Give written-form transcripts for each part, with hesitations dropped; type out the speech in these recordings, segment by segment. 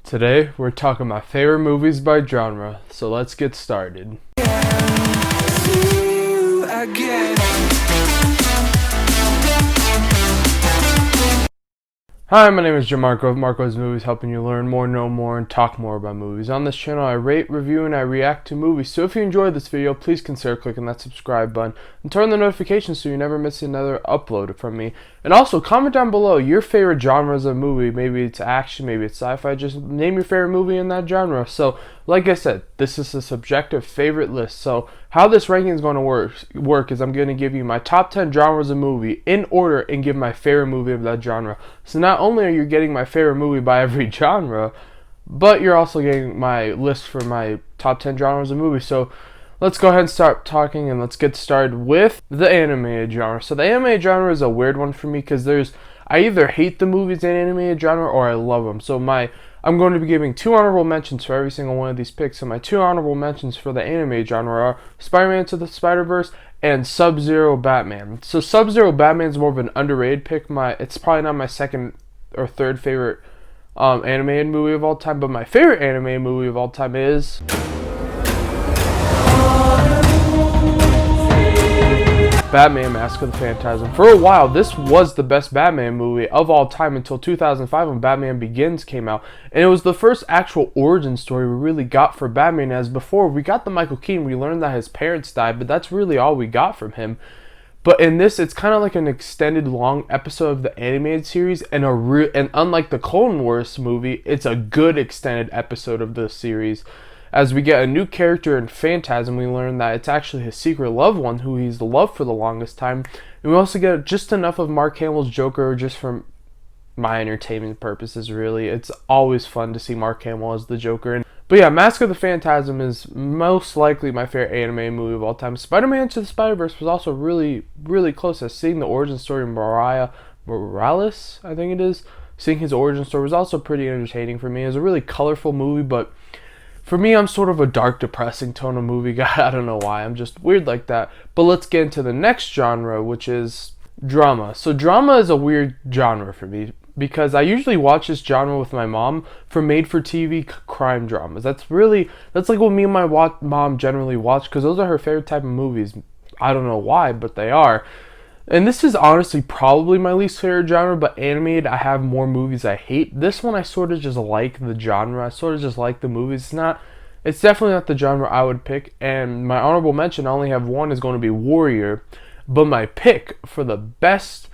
Today, we're talking my favorite movies by genre, so let's get started. Hi, my name is Jamarco of Marco's Movies, helping you learn more, know more, and talk more about movies. On this channel, I rate, review, and I react to movies. So if you enjoyed this video, please consider clicking that subscribe button and turn the notifications so you never miss another upload from me. And also, comment down below your favorite genres of movie. Maybe it's action, maybe it's sci-fi. Just name your favorite movie in that genre. So, like I said, this is a subjective favorite list. So how this ranking is going to work is I'm going to give you my top 10 genres of movie in order and give my favorite movie of that genre. So not only are you getting my favorite movie by every genre, but you're also getting my list for my top 10 genres of movies. So let's go ahead and start talking, and let's get started with the animated genre. So the animated genre is a weird one for me because I either hate the movies in animated genre or I love them. So I'm going to be giving 2 honorable mentions for every single one of these picks. So my 2 honorable mentions for the animated genre are Spider-Man Into the Spider-Verse and Sub-Zero Batman. So Sub-Zero Batman is more of an underrated pick. It's probably not my second or third favorite animated movie of all time, but my favorite animated movie of all time is Batman Mask of the Phantasm. For a while, this was the best Batman movie of all time until 2005 when Batman Begins came out. And it was the first actual origin story we really got for Batman, as before we got the Michael Keaton, we learned that his parents died, but that's really all we got from him. But in this, it's kind of like an extended long episode of the animated series, and unlike the Clone Wars movie, it's a good extended episode of the series. As we get a new character in Phantasm, we learn that it's actually his secret loved one who he's loved for the longest time. And we also get just enough of Mark Hamill's Joker just for my entertainment purposes, really. It's always fun to see Mark Hamill as the Joker. But yeah, Mask of the Phantasm is most likely my favorite anime movie of all time. Spider-Man Into the Spider-Verse was also really, really close. As seeing the origin story of Morales, I think it is. Seeing his origin story was also pretty entertaining for me. It was a really colorful movie, but for me, I'm sort of a dark, depressing tone of movie guy. I don't know why. I'm just weird like that. But let's get into the next genre, which is drama. So drama is a weird genre for me because I usually watch this genre with my mom for made-for-TV crime dramas. That's like what me and my mom generally watch because those are her favorite type of movies. I don't know why, but they are. And this is honestly probably my least favorite genre, but animated, I have more movies I hate. This one I sort of just like the genre. I sort of just like the movies. It's definitely not the genre I would pick. And my honorable mention, I only have one, is going to be Warrior. But my pick for the best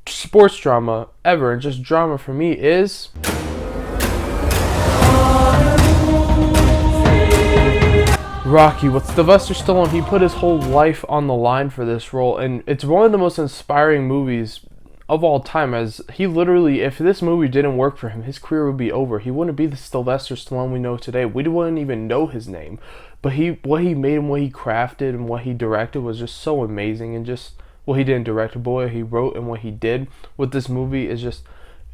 sports drama ever, and just drama for me, is Rocky. With Sylvester Stallone, he put his whole life on the line for this role, and it's one of the most inspiring movies of all time, as he literally, if this movie didn't work for him, his career would be over. He wouldn't be the Sylvester Stallone we know today. We wouldn't even know his name. But what he made and what he crafted and what he directed was just so amazing, and just what he didn't direct, but what he wrote and what he did with this movie is just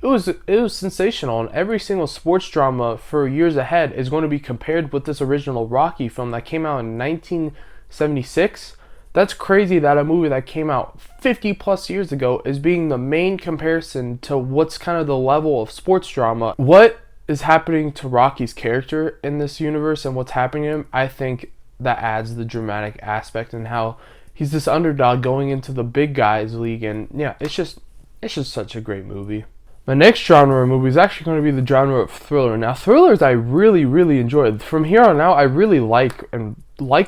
It was sensational, and every single sports drama for years ahead is going to be compared with this original Rocky film that came out in 1976. That's crazy that a movie that came out 50 plus years ago is being the main comparison to what's kind of the level of sports drama. What is happening to Rocky's character in this universe and what's happening to him, I think that adds the dramatic aspect, and how he's this underdog going into the big guys league, and yeah, it's just such a great movie. My next genre of movie is actually going to be the genre of thriller. Now, thrillers I really, really enjoy. From here on out, I really like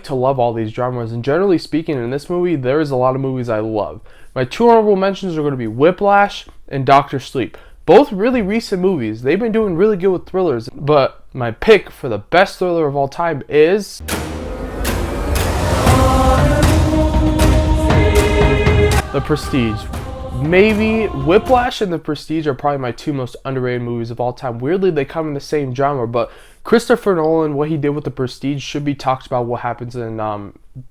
to love all these genres. And generally speaking, in this movie, there is a lot of movies I love. My 2 honorable mentions are going to be Whiplash and Dr. Sleep. Both really recent movies. They've been doing really good with thrillers. But my pick for the best thriller of all time is The Prestige. Maybe Whiplash and The Prestige are probably my 2 most underrated movies of all time. Weirdly, they come in the same genre, but Christopher Nolan, what he did with The Prestige should be talked about. What happens in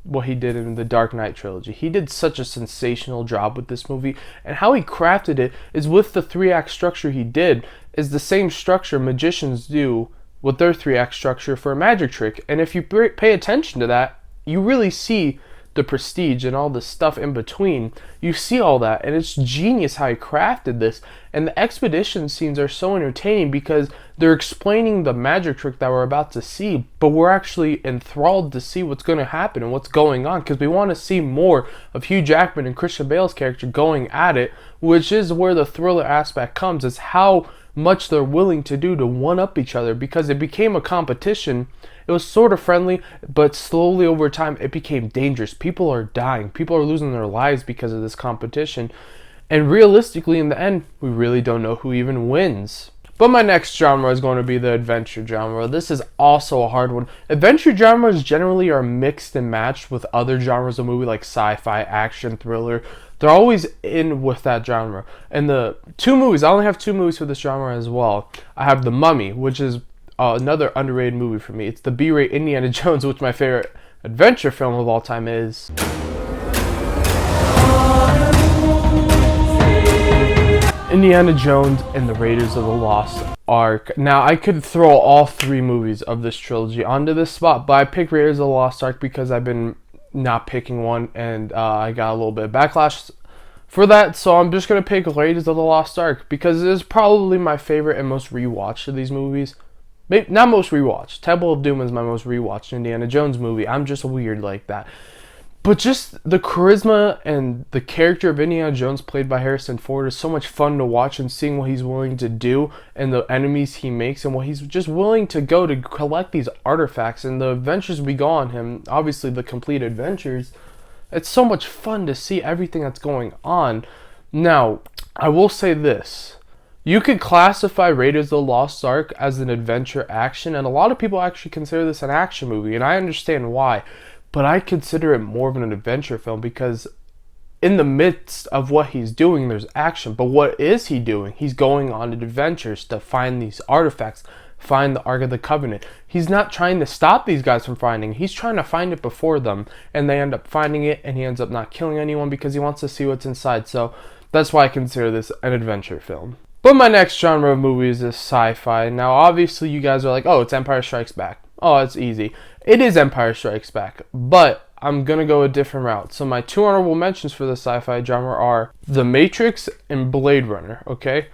what he did in the Dark Knight trilogy. He did such a sensational job with this movie, and how he crafted it is with the 3-act structure he did is the same structure magicians do with their 3-act structure for a magic trick. And if you pay attention to that, you really see The Prestige and all the stuff in between. You see all that, and it's genius how he crafted this. And the expedition scenes are so entertaining because they're explaining the magic trick that we're about to see, but we're actually enthralled to see what's going to happen and what's going on, because we want to see more of Hugh Jackman and Christian Bale's character going at it, which is where the thriller aspect comes, is how much they're willing to do to one-up each other, because it became a competition. It was sort of friendly, but slowly over time it became dangerous. People are dying. People are losing their lives because of this competition. And realistically, in the end, we really don't know who even wins. But my next genre is going to be the adventure genre. This is also a hard one. Adventure genres generally are mixed and matched with other genres of movie like sci-fi, action, thriller. They're always in with that genre. And the two movies, I only have two movies for this genre as well. I have The Mummy, which is another underrated movie for me. It's the B-rate Indiana Jones, which my favorite adventure film of all time is. Indiana Jones and the Raiders of the Lost Ark. Now, I could throw all three movies of this trilogy onto this spot, but I picked Raiders of the Lost Ark because I've been not picking one, and I got a little bit of backlash for that, so I'm just going to pick Raiders of the Lost Ark because it is probably my favorite and most rewatched of these movies. Maybe not most rewatched. Temple of Doom is my most rewatched Indiana Jones movie. I'm just weird like that. But just the charisma and the character of Indiana Jones played by Harrison Ford is so much fun to watch, and seeing what he's willing to do and the enemies he makes and what he's just willing to go to collect these artifacts and the adventures we go on him, obviously the complete adventures. It's so much fun to see everything that's going on. Now, I will say this. You could classify Raiders of the Lost Ark as an adventure action, and a lot of people actually consider this an action movie, and I understand why. But I consider it more of an adventure film because in the midst of what he's doing, there's action. But what is he doing? He's going on adventures to find these artifacts, find the Ark of the Covenant. He's not trying to stop these guys from finding it. He's trying to find it before them, and they end up finding it, and he ends up not killing anyone because he wants to see what's inside. So that's why I consider this an adventure film. But my next genre of movies is sci-fi. Now, obviously, you guys are like, oh, it's Empire Strikes Back. Oh, it's easy. It is Empire Strikes Back, but I'm going to go a different route. So my two honorable mentions for the sci-fi genre are The Matrix and Blade Runner, okay?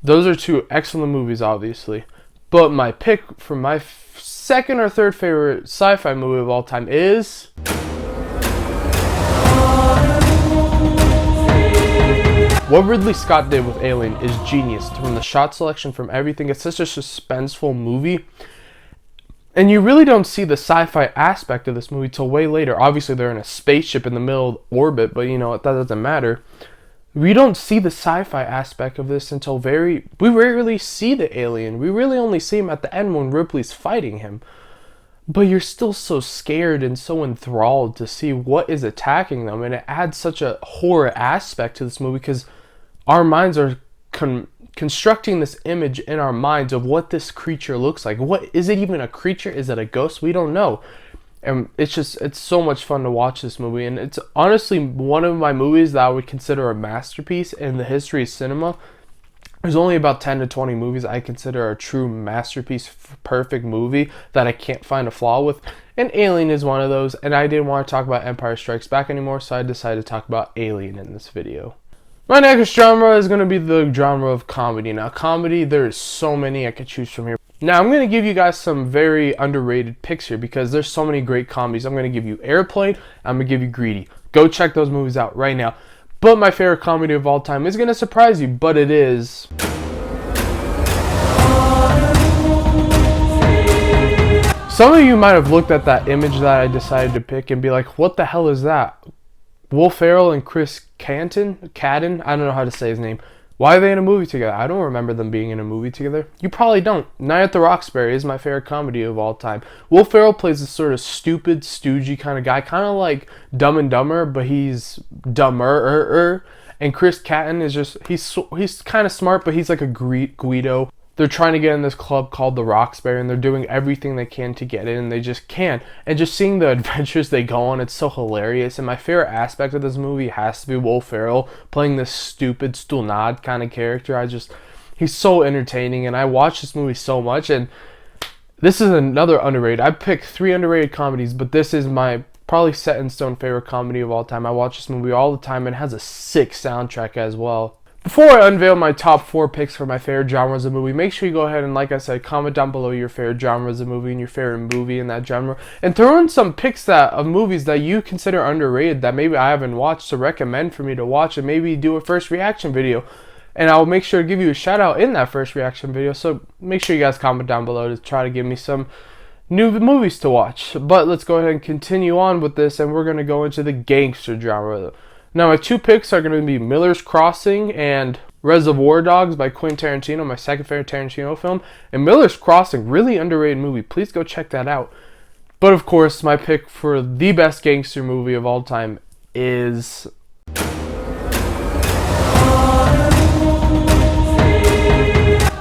Those are two excellent movies, obviously. But my pick for my second or third favorite sci-fi movie of all time is... What Ridley Scott did with Alien is genius. From the shot selection, from everything, it's such a suspenseful movie. And you really don't see the sci-fi aspect of this movie till way later. Obviously, they're in a spaceship in the middle of orbit, but you know, that doesn't matter. We don't see the sci-fi aspect of this until we rarely see the alien. We really only see him at the end when Ripley's fighting him. But you're still so scared and so enthralled to see what is attacking them. And it adds such a horror aspect to this movie because our minds are constructing this image in our minds of what this creature looks like. What is it even a creature? Is it a ghost? We don't know. And it's so much fun to watch this movie. And it's honestly one of my movies that I would consider a masterpiece in the history of cinema. There's only about 10 to 20 movies I consider a true masterpiece, perfect movie that I can't find a flaw with. And Alien is one of those. And I didn't want to talk about Empire Strikes Back anymore, so I decided to talk about Alien in this video. My next genre is going to be the genre of comedy. Now, comedy, there's so many I could choose from here. Now, I'm going to give you guys some very underrated picks here because there's so many great comedies. I'm going to give you Airplane. I'm going to give you Greedy. Go check those movies out right now. But my favorite comedy of all time is going to surprise you, but it is... Some of you might have looked at that image that I decided to pick and be like, what the hell is that? Will Ferrell and Chris Cadden? I don't know how to say his name. Why are they in a movie together? I don't remember them being in a movie together. You probably don't. Night at the Roxbury is my favorite comedy of all time. Will Ferrell plays this sort of stupid, stoogey kind of guy, kind of like Dumb and Dumber, but he's dumber. And Chris Cadden is just, he's kind of smart, but he's like a Guido. They're trying to get in this club called the Roxbury, and they're doing everything they can to get in, and they just can't. And just seeing the adventures they go on, it's so hilarious. And my favorite aspect of this movie has to be Will Ferrell playing this stupid Stulnad kind of character. He's so entertaining, and I watch this movie so much. And this is another underrated. I picked 3 underrated comedies, but this is my probably set in stone favorite comedy of all time. I watch this movie all the time and it has a sick soundtrack as well. Before I unveil my top 4 picks for my favorite genres of movie, make sure you go ahead and, like I said, comment down below your favorite genres of movie and your favorite movie in that genre. And throw in some picks of movies that you consider underrated that maybe I haven't watched to recommend for me to watch, and maybe do a first reaction video. And I'll make sure to give you a shout out in that first reaction video. So make sure you guys comment down below to try to give me some new movies to watch. But let's go ahead and continue on with this, and we're going to go into the gangster genre. Now, my 2 picks are going to be Miller's Crossing and Reservoir Dogs by Quentin Tarantino, my second favorite Tarantino film. And Miller's Crossing, really underrated movie. Please go check that out. But of course, my pick for the best gangster movie of all time is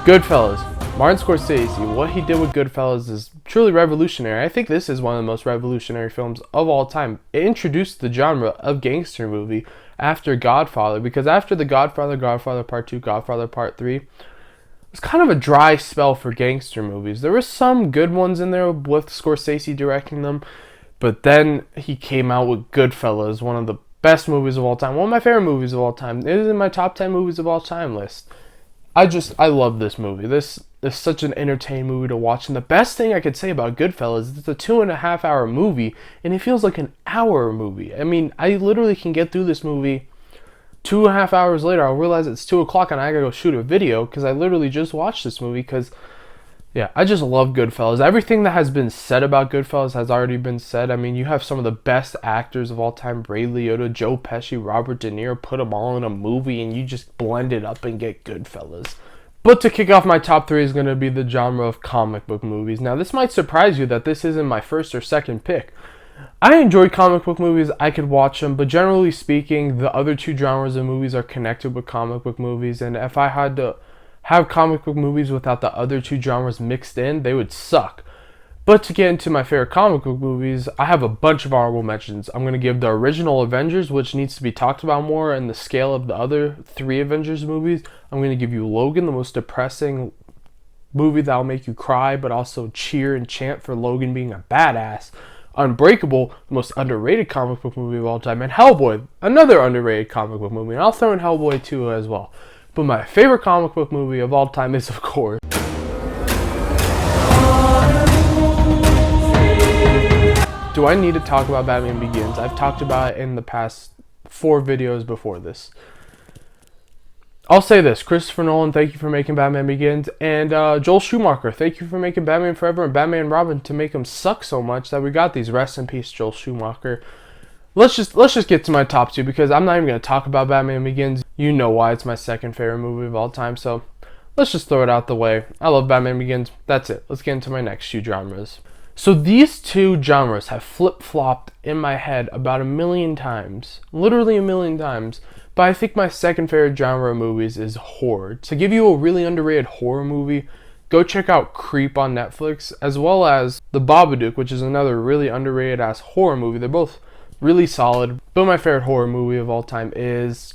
Goodfellas. Martin Scorsese, what he did with Goodfellas is truly revolutionary. I think this is one of the most revolutionary films of all time. It introduced the genre of gangster movie after Godfather, because after the Godfather, Godfather Part 2, Godfather Part 3, it was kind of a dry spell for gangster movies. There were some good ones in there with Scorsese directing them, but then he came out with Goodfellas, one of the best movies of all time, one of my favorite movies of all time. It is in my top 10 movies of all time list. I love this movie. This is such an entertaining movie to watch. And the best thing I could say about Goodfellas is it's a 2.5 hour movie, and it feels like an hour movie. I mean, I literally can get through this movie 2.5 hours later. I'll realize it's 2 o'clock and I gotta go shoot a video because I literally just watched this movie because, yeah, I just love Goodfellas. Everything that has been said about Goodfellas has already been said. I mean, you have some of the best actors of all time, Ray Liotta, Joe Pesci, Robert De Niro, put them all in a movie and you just blend it up and get Goodfellas. But to kick off my top 3 is going to be the genre of comic book movies. Now, this might surprise you that this isn't my first or second pick. I enjoy comic book movies, I could watch them, but generally speaking, the other 2 genres of movies are connected with comic book movies, and if I had to have comic book movies without the other 2 genres mixed in, they would suck. But to get into my favorite comic book movies, I have a bunch of honorable mentions. I'm going to give the original Avengers, which needs to be talked about more in the scale of the other 3 Avengers movies. I'm going to give you Logan, the most depressing movie that will make you cry, but also cheer and chant for Logan being a badass. Unbreakable, the most underrated comic book movie of all time. And Hellboy, another underrated comic book movie. And I'll throw in Hellboy 2 as well. But my favorite comic book movie of all time is, of course, do I need to talk about Batman Begins? I've talked about it in the past 4 videos before this. I'll say this: Christopher Nolan, thank you for making Batman Begins, and Joel Schumacher, thank you for making Batman Forever and Batman and Robin to make them suck so much that we got these. Rest in peace, Joel Schumacher. Let's just get to my top 2 because I'm not even going to talk about Batman Begins. You know why it's my second favorite movie of all time, so let's just throw it out the way. I love Batman Begins. That's it. Let's get into my next 2 genres. So these 2 genres have flip-flopped in my head about 1,000,000 times. Literally 1,000,000 times. But I think my second favorite genre of movies is horror. To give you a really underrated horror movie, go check out Creep on Netflix, as well as The Babadook, which is another really underrated ass horror movie. They're both really solid. But my favorite horror movie of all time is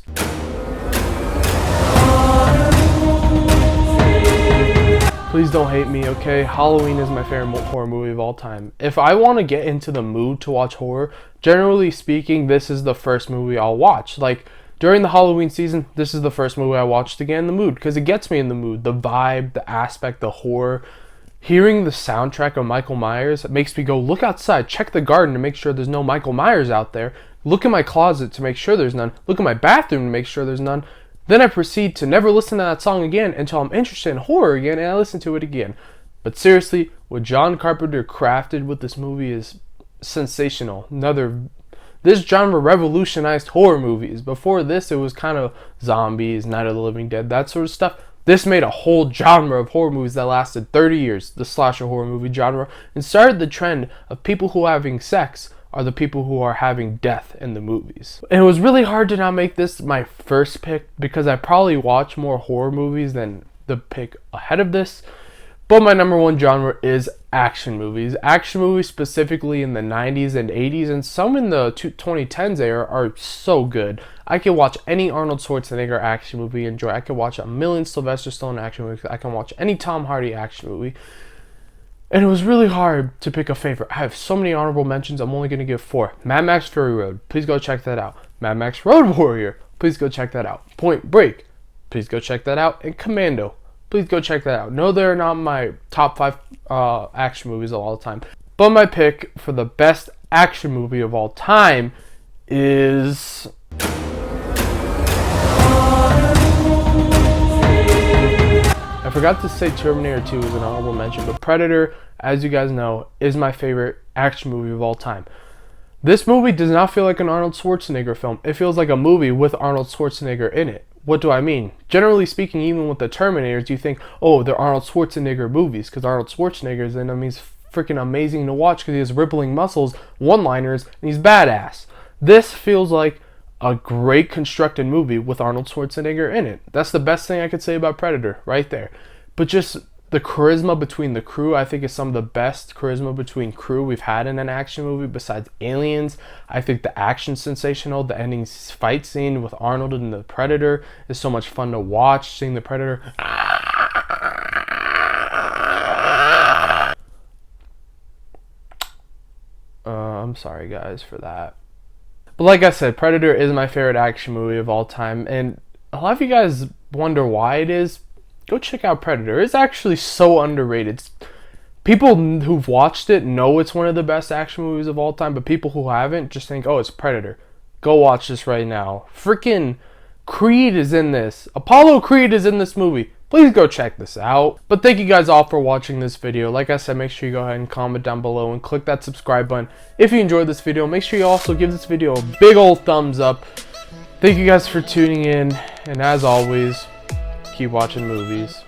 please don't hate me, okay? Halloween is my favorite horror movie of all time. If I want to get into the mood to watch horror, generally speaking, this is the first movie I'll watch. Like, during the Halloween season, this is the first movie I watch to get in the mood, because it gets me in the mood. The vibe, the aspect, the horror. Hearing the soundtrack of Michael Myers makes me go look outside, check the garden to make sure there's no Michael Myers out there, look in my closet to make sure there's none, look in my bathroom to make sure there's none. Then I proceed to never listen to that song again until I'm interested in horror again, and I listen to it again. But seriously, what John Carpenter crafted with this movie is sensational. This genre revolutionized horror movies. Before this, it was kind of zombies, Night of the Living Dead, that sort of stuff. This made a whole genre of horror movies that lasted 30 years, the slasher horror movie genre, and started the trend of people who are having sex are the people who are having death in the movies. And it was really hard to not make this my first pick because I probably watch more horror movies than the pick ahead of this. But my number 1 genre is action movies. Action movies specifically in the 90s and 80s and some in the 2010s era are so good. I can watch any Arnold Schwarzenegger action movie and enjoy. I can watch 1,000,000 Sylvester Stallone action movies. I can watch any Tom Hardy action movie. And it was really hard to pick a favorite. I have so many honorable mentions. I'm only going to give 4. Mad Max Fury Road. Please go check that out. Mad Max Road Warrior. Please go check that out. Point Break. Please go check that out. And Commando. Please go check that out. No, they're not my top 5 action movies of all time. But my pick for the best action movie of all time is... I forgot to say Terminator 2 was an honorable mention, but Predator, as you guys know, is my favorite action movie of all time. This movie does not feel like an Arnold Schwarzenegger film. It feels like a movie with Arnold Schwarzenegger in it. What do I mean? Generally speaking, even with the Terminators, you think, oh, they're Arnold Schwarzenegger movies, because Arnold Schwarzenegger is in them. He's freaking amazing to watch because he has rippling muscles, one-liners, and he's badass. This feels like a great constructed movie with Arnold Schwarzenegger in it. That's the best thing I could say about Predator, right there. But just the charisma between the crew, I think, is some of the best charisma between crew we've had in an action movie besides Aliens. I think the action's sensational. The ending fight scene with Arnold and the Predator is so much fun to watch. Seeing the Predator... I'm sorry, guys, for that. But like I said, Predator is my favorite action movie of all time. And a lot of you guys wonder why it is. Go check out Predator. It's actually so underrated. People who've watched it know it's one of the best action movies of all time. But people who haven't just think, oh, it's Predator. Go watch this right now. Freaking Creed is in this. Apollo Creed is in this movie. Please go check this out. But thank you guys all for watching this video. Like I said, make sure you go ahead and comment down below and click that subscribe button. If you enjoyed this video, make sure you also give this video a big old thumbs up. Thank you guys for tuning in. And as always, keep watching movies.